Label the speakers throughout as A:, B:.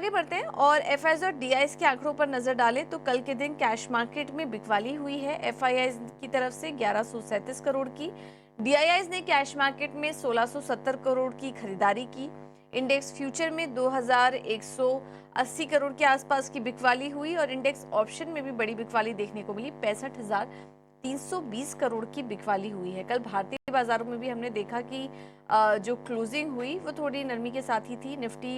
A: आगे बढ़ते हैं और एफआईआईज और डीआईज के आंकड़ों पर नजर डालें तो कल के दिन कैश मार्केट में बिकवाली हुई है। एफआईआईज की तरफ से 1137 करोड़ की, डीआईआईज ने कैश मार्केट में 1670 करोड़ की खरीदारी की। इंडेक्स फ्यूचर में 2180 करोड़ के आसपास की बिकवाली हुई और इंडेक्स ऑप्शन में भी बड़ी बिकवाली देखने को मिली। 65,320 करोड़ की बिकवाली हुई है। कल भारतीय बाजारों में भी हमने देखा कि जो क्लोजिंग हुई वो थोड़ी नरमी के साथ ही थी। निफ्टी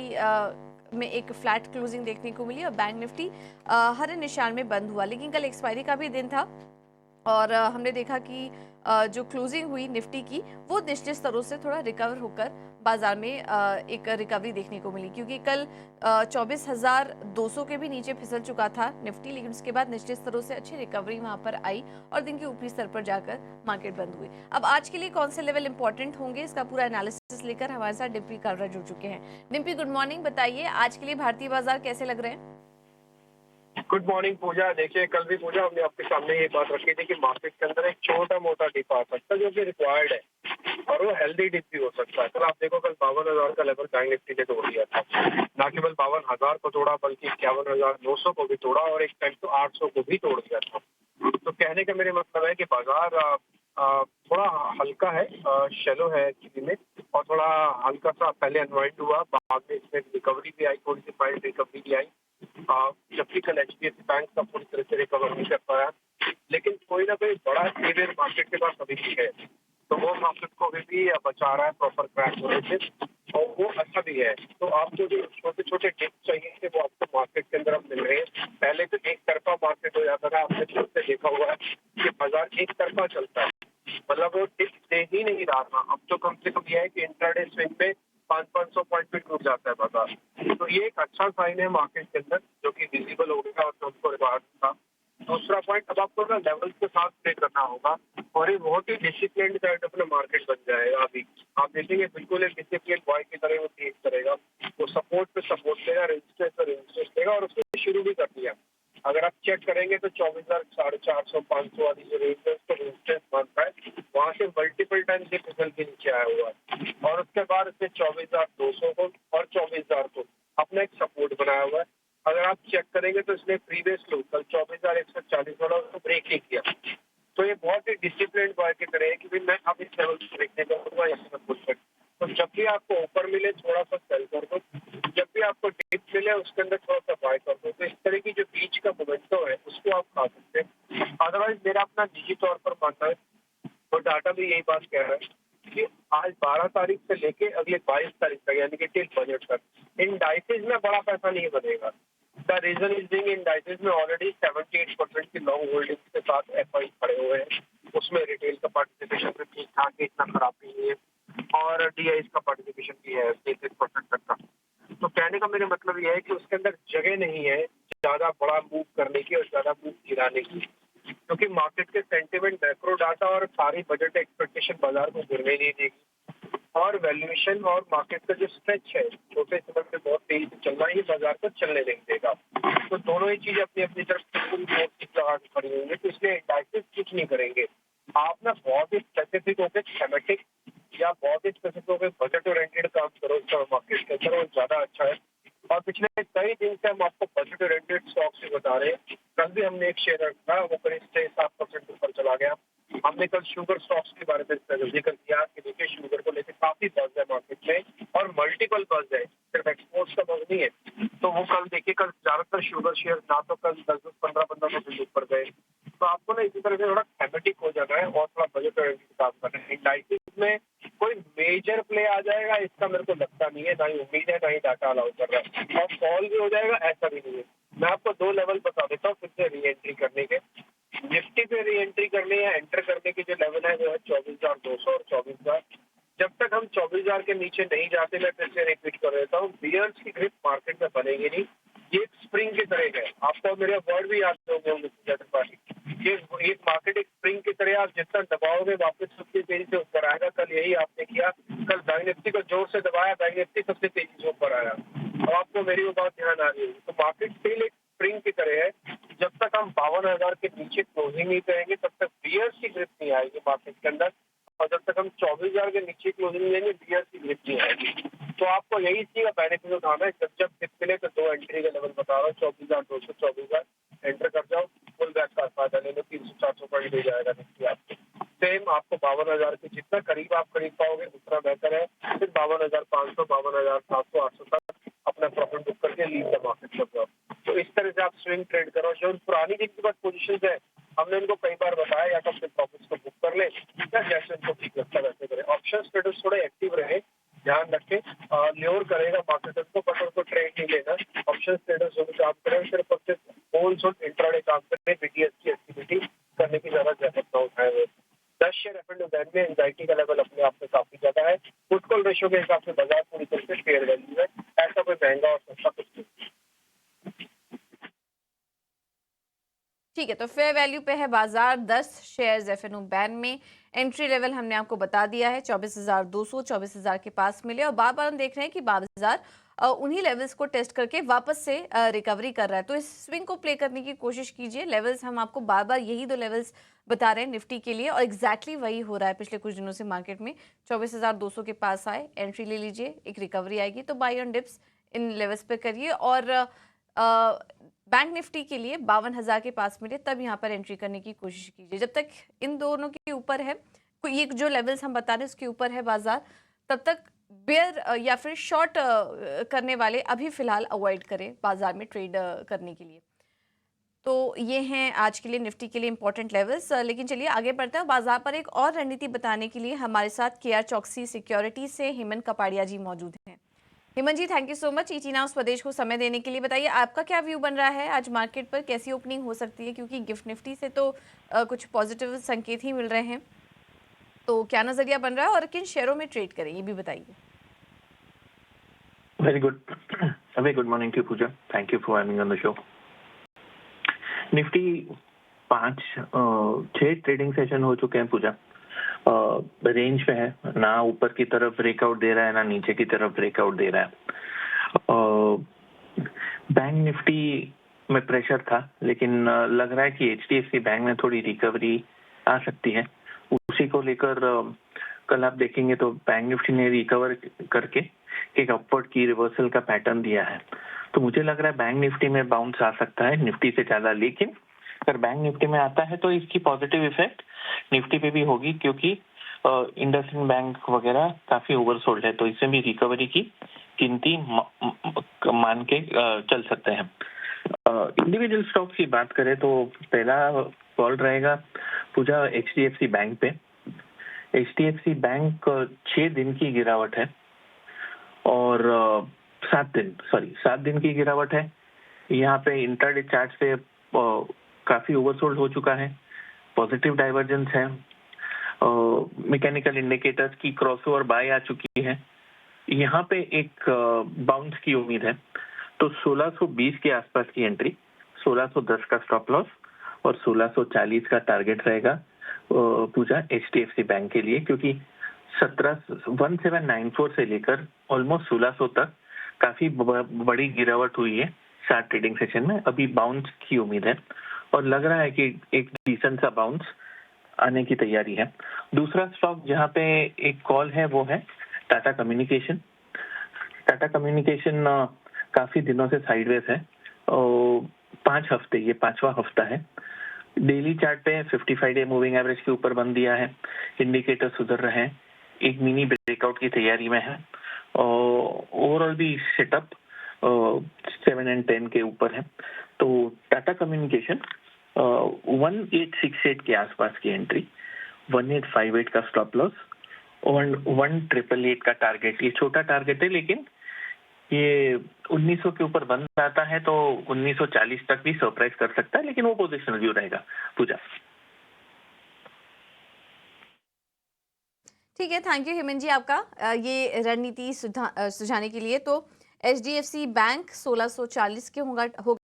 A: में एक फ्लैट क्लोजिंग देखने को मिली और बैंक निफ्टी हरे निशान में बंद हुआ। लेकिन कल एक्सपायरी का भी दिन था और हमने देखा कि जो क्लोजिंग हुई निफ्टी की वो निचले स्तरों से थोड़ा रिकवर होकर बाजार में एक रिकवरी देखने को मिली, क्योंकि कल 24,200 के भी नीचे फिसल चुका था निफ्टी, लेकिन उसके बाद निचले स्तरों से अच्छी रिकवरी वहां पर आई और दिन के ऊपरी स्तर पर जाकर मार्केट बंद हुई। अब आज के लिए कौन से लेवल इंपॉर्टेंट होंगे, इसका पूरा एनालिसिस लेकर हमारे साथ डिम्पी कालरा जुड़ चुके हैं। Dimpy, good morning. बताइए आज के लिए भारतीय बाजार कैसे लग रहे हैं?
B: गुड मॉर्निंग पूजा। देखिए, कल भी पूजा हमने आपके सामने ये बात रखी थी कि मार्केट के अंदर एक छोटा मोटा डिप आ सकता है जो कि रिक्वायर्ड है और वो हेल्दी डिप भी हो सकता है। कल आप देखो, कल 52,000 का लेवल बैंक निफ्टी ने तोड़ दिया था। न केवल 52,000 को तोड़ा बल्कि 51,900 को भी तोड़ा और एक टाइम तो 800 को भी तोड़ दिया था। तो कहने का मेरे मतलब है कि बाजार थोड़ा हल्का है, शैलो है एक्चुअली में, और थोड़ा हल्का सा पहले अनवाइंड हुआ, बाद में इसमें रिकवरी भी आई, थोड़ी सी माइल्ड रिकवरी भी आई। जबकि कल एचडीएफसी बैंक का पूरी तरह से रिकवर नहीं कर पाया, लेकिन कोई ना कोई बड़ा सीवियर मार्केट के पास अभी भी है, तो वो मार्केट को अभी भी बचा रहा है प्रॉपर क्रैश होने से, और वो अच्छा भी है। तो आपको जो छोटे छोटे टिप्स चाहिए थे वो आपको मार्केट के अंदर अब मिल रहे हैं। पहले तो एक तरफा मार्केट हो जाता था, आपने खुद से देखा हुआ है कि बाजार एक तरफा चलता है, मतलब वो टिप्स दे ही नहीं रहा था। अब तो कम से कम यह है कि इंट्राडे स्विंग में 500 पॉइंट पे टूट जाता है बाजार। तो ये एक अच्छा साइन है मार्केट के अंदर, जो कि विजिबल हो गया और जो उनको रिवार्ड था। दूसरा पॉइंट, अब आपको ना लेवल्स के साथ प्ले करना होगा और ये बहुत ही डिसिप्लिन टाइप अपना मार्केट बन जाएगा। अभी आप देखेंगे बिल्कुल एक डिसिप्लिन बॉय की तरह वो ट्रेड करेगा, वो सपोर्ट पे सपोर्ट देगा, रेजिस्टेंस पे रेजिस्टेंस देगा, और उसने शुरू भी कर दिया। अगर आप चेक करेंगे तो 24,000, 450, 500 वाली जो रेंज है उसको रेजिस्टेंस बनता है, वहां से मल्टीपल टाइम से फिसल के नीचे आया हुआ है, और उसके बाद इसने 24,200 को और 24,000 को अपना एक सपोर्ट बनाया हुआ है। अगर आप चेक करेंगे तो इसने प्रीवियस लो कल 24,140 वाला उसको ब्रेक नहीं किया। तो ये बहुत ही डिसिप्लिन बॉय की तरह है कि भाई मैं अब इस लेवल को ब्रेक नहीं करूंगा, यहाँ से कुछ। तो जब भी आपको ऊपर मिले थोड़ा सा सेल कर दो, जब भी आपको डिप मिले उसके अंदर थोड़ा सा बाय कर दो। तो इस तरह की जो बीच का मोमेंटो है उसको आप खा सकते हैं। अदरवाइज मेरा अपना निजी तौर पर मानना है, तो डाटा भी यही बात कह रहा है कि आज 12 तारीख से लेके अगले 22 तारीख तक, यानी कि टिल बजट तक इन डाइसेज में बड़ा पैसा नहीं बनेगा। The reason is being in डाइसेज में ऑलरेडी 78% की लॉन्ग होल्डिंग्स के साथ एफआई खड़े हुए हैं। उसमें रिटेल का पार्टिसिपेशन भी ठीक ठाक है, इतना खराब नहीं है, और डीआईज का पार्टिसिपेशन भी है 33% तक का। तो कहने का मेरा मतलब यह है कि उसके अंदर जगह नहीं है ज्यादा बड़ा मूव करने की और ज्यादा मूव गिराने की, क्योंकि मार्केट के सेंटिमेंट, मैक्रो डाटा और सारी बजट एक्सपेक्टेशन बाजार को गिरने नहीं देगी, और वैल्यूएशन और मार्केट का जो स्ट्रेच है छोटे समय में बहुत तेजी से चल रहा है, ये बाजार को चलने नहीं देगा। तो दोनों ही चीजें अपनी अपनी तरफ बिल्कुल लगा के खड़ी होंगी, तो इसलिए इंडाइसेस कुछ नहीं करेंगे। आप ना बहुत ही स्पेसिफिक होकर थेमेटिक या बहुत ही स्पेसिफिक होकर बजट ओरिएंटेड काम करो मार्केट के अंदर, वो ज्यादा अच्छा है। और पिछले कई दिन से हम आपको बजट ओरिएंटेड स्टॉक से बता रहे हैं। कल भी हमने एक शेयर रखा, वो करीब 6-7% ऊपर चला गया। हमने कल शुगर स्टॉक्स के बारे में जिक्र किया कि देखिए शुगर को लेकर काफी बज़ है मार्केट में, और मल्टीपल बज़ है, सिर्फ एक्सपोर्ट्स का बज़ नहीं है। तो वो कल देखिए, कल ज्यादातर शुगर शेयर ना तो कल 10-15% ऊपर गए। तो आपको ना इसी तरह से थोड़ा थेमेटिक हो जाना है और थोड़ा बजट ओरिएंटेड काम करना है। इंडाइसेस में कोई मेजर प्ले आ जाएगा इसका मेरे को लगता नहीं है, ना ही उम्मीद है, ना ही डाटा अलाउ कर रहा है, और फॉल भी हो जाएगा ऐसा भी नहीं है। मैं आपको 2 लेवल बता देता हूँ फिर से री एंट्री करने के। निफ्टी पे री एंट्री करने या एंटर करने के जो लेवल है वो है 24,200 और 24,000। जब तक हम 24,000 के नीचे नहीं जाते, मैं फिर से रिपीट कर देता हूँ, बियर्स की ग्रिप मार्केट में बनेगी नहीं। ये एक स्प्रिंग की तरह है, आपको मेरे वर्ड भी याद होंगे त्रिपाठी। ये मार्केट एक स्प्रिंग की तरह, आप जितना दबाओगे वापस सबसे तेजी से ऊपर आएगा। कल यही आपने किया, कल बैंक निफ्टी को जोर से दबाया, बैंक निफ्टी सबसे तेजी से ऊपर आया। अब आपको मेरी वो बात ध्यान आ रही है। तो मार्केट स्टिल एक स्प्रिंग की तरह है, जब तक हम 52,000 के नीचे क्लोजिंग नहीं करेंगे तब तक बियर्स की ग्रिप नहीं आएगी मार्केट के अंदर, और जब तक हम 24,000 के नीचे क्लोजिंग लेंगे बियर्स की ग्रिप नहीं आएगी। तो आपको यही चीज का बेनिफिट उठाना है। जब जब डिप मिले तो 2 एंट्री का लेवल बता रहा हूँ, 24,200 24,000 एंटर कर जाओ, फुल बैक का फायदा ले लो, 300-400 पॉइंट दे जाएगा निफ्टी आपको। सेम आपको 52,000 के जितना करीब आप खरीद पाओगे उतना बेहतर है। फिर 52,500, 52,700, 800 तक अपना प्रॉफिट बुक करके लीव द मार्केट कर जाओ। तो इस तरह से आप स्विंग ट्रेड करो। जो पुरानी जिनके पास पोजीशन है, हमने उनको कई बार बताया या तो अपने प्रॉफिट्स को बुक कर ले या जैसे उनको ठीक लगता है वैसे करें। ऑप्शन ट्रेडर्स थोड़े एक्टिव रहे, ध्यान रखें, ल्योर करेगा मार्केट को, बट उनको ट्रेड नहीं लेना। ऑप्शन ट्रेडर्स जो भी काम करें सिर्फ और सिर्फ होल्स और इंट्राडे काम करें, बीटीएस की एक्टिविटी करने की ज्यादा जरूरत ना उठाए हुए। 10 शेयर एफ एंड बैंक में एंजाइटी का लेवल अपने आप में काफी ज्यादा है। फुट कॉल रेशियो के हिसाब से बाजार पूरी तरह से फेयर वैल्यू है, ऐसा कोई महंगा और सस्ता कुछ नहीं।
A: ठीक है, तो फेयर वैल्यू पे है बाजार। 10 शेयर्स एफएनओ बैन में। एंट्री लेवल हमने आपको बता दिया है, 24,200 24,000 के पास मिले, और बार बार हम देख रहे हैं कि बाजार उन्हीं लेवल्स को टेस्ट करके वापस से रिकवरी कर रहा है। तो इस स्विंग को प्ले करने की कोशिश कीजिए। लेवल्स हम आपको बार बार यही 2 लेवल्स बता रहे हैं निफ्टी के लिए, और एग्जैक्टली वही हो रहा है पिछले कुछ दिनों से मार्केट में। 24,200 के पास आए, एंट्री ले लीजिए, एक रिकवरी आएगी तो by on dips in levels पे करिए। और बैंक निफ्टी के लिए 52,000 के पास मिले तब यहाँ पर एंट्री करने की कोशिश कीजिए। जब तक इन दोनों के ऊपर है, ये जो लेवल्स हम बता रहे हैं उसके ऊपर है बाजार, तब तक बेयर या फिर शॉर्ट करने वाले अभी फिलहाल अवॉइड करें बाजार में ट्रेड करने के लिए। तो ये हैं आज के लिए निफ्टी के लिए इंपॉर्टेंट लेवल्स। लेकिन चलिए आगे बढ़ते हैं। बाजार पर एक और रणनीति बताने के लिए हमारे साथ केआर चौकसी सिक्योरिटी से हेमंत कपाड़िया जी मौजूद हैं। Hemant ji, thank you so much ET Now Swadesh को समय देने के लिए। बताइए आपका क्या व्यू बन रहा है आज मार्केट पर, कैसी ओपनिंग हो सकती है, क्योंकि गिफ्ट निफ्टी से तो कुछ पॉजिटिव संकेत ही मिल रहे हैं। तो क्या नजरिया बन रहा है और किन शेयरों में ट्रेड करें, ये भी बताइए।
C: Very good. A very good morning to you, Pooja. Thank you for having me on the show. Nifty 6 trading session हो चुके हैं पूजा। रेंज पे है, ना ऊपर की तरफ ब्रेकआउट दे रहा है ना नीचे की तरफ ब्रेकआउट दे रहा है। बैंक निफ्टी में प्रेशर था, लेकिन लग रहा है कि एचडीएफसी बैंक में थोड़ी रिकवरी आ सकती है। उसी को लेकर कल आप देखेंगे तो बैंक निफ्टी ने रिकवर करके एक अपवर्ड की रिवर्सल का पैटर्न दिया है। तो मुझे लग रहा है बैंक निफ्टी में बाउंस आ सकता है निफ्टी से ज्यादा, लेकिन अगर बैंक निफ्टी में आता है तो इसकी पॉजिटिव इफेक्ट निफ्टी पे भी होगी, क्योंकि इंडसइंड बैंक वगैरह काफी ओवरसोल्ड है, तो इससे भी रिकवरी की गिनती मान के चल सकते हैं। इंडिविजुअल स्टॉक्स की बात करें तो पहला कॉल रहेगा पूजा एचडीएफसी बैंक पे। एचडीएफसी बैंक 6 दिन की गिरावट है और 7 दिन की गिरावट है। यहाँ पे इंट्राडे चार्ट से काफी ओवरसोल्ड हो चुका है, पॉजिटिव डाइवर्जेंस है। मैकेनिकल इंडिकेटर्स की क्रॉसओवर बाय आ चुकी है। यहाँ पे एक बाउंस की उम्मीद है, तो 1620 के आसपास की एंट्री, 1610 का स्टॉप लॉस और 1640 का टारगेट रहेगा पूजा एचडीएफसी बैंक के लिए, क्योंकि 1794 से लेकर ऑलमोस्ट 1600 तक काफी बड़ी गिरावट हुई है 7 ट्रेडिंग सेशन में। अभी बाउंस की उम्मीद है और लग रहा है कि एक डिसेंट सा बाउंस आने की तैयारी है। दूसरा स्टॉक जहां पे एक कॉल है वो है टाटा कम्युनिकेशन। टाटा कम्युनिकेशन काफी दिनों से साइडवेज है, 5 हफ्ते, ये 5वां हफ्ता है। डेली चार्ट पे 55 डे मूविंग एवरेज के ऊपर बंद दिया है, इंडिकेटर सुधर रहे हैं, एक मिनी ब्रेकआउट की तैयारी में है और ओवरऑल भी सेटअप 7 and 10 के ऊपर है। तो टाटा कम्युनिकेशन 1868 के आसपास की एंट्री, 1858 का स्टॉप लॉस और 1888 का टारगेट। ये छोटा टारगेट है, लेकिन ये 1900 के ऊपर बंद आता है तो 1940 तक भी सरप्राइज कर सकता है, लेकिन वो पोजिशनल व्यू रहेगा पूजा।
A: ठीक है, थैंक यू हेमंत जी आपका ये रणनीति सुझाने के लिए। तो एचडीएफसी बैंक 1640 के होगा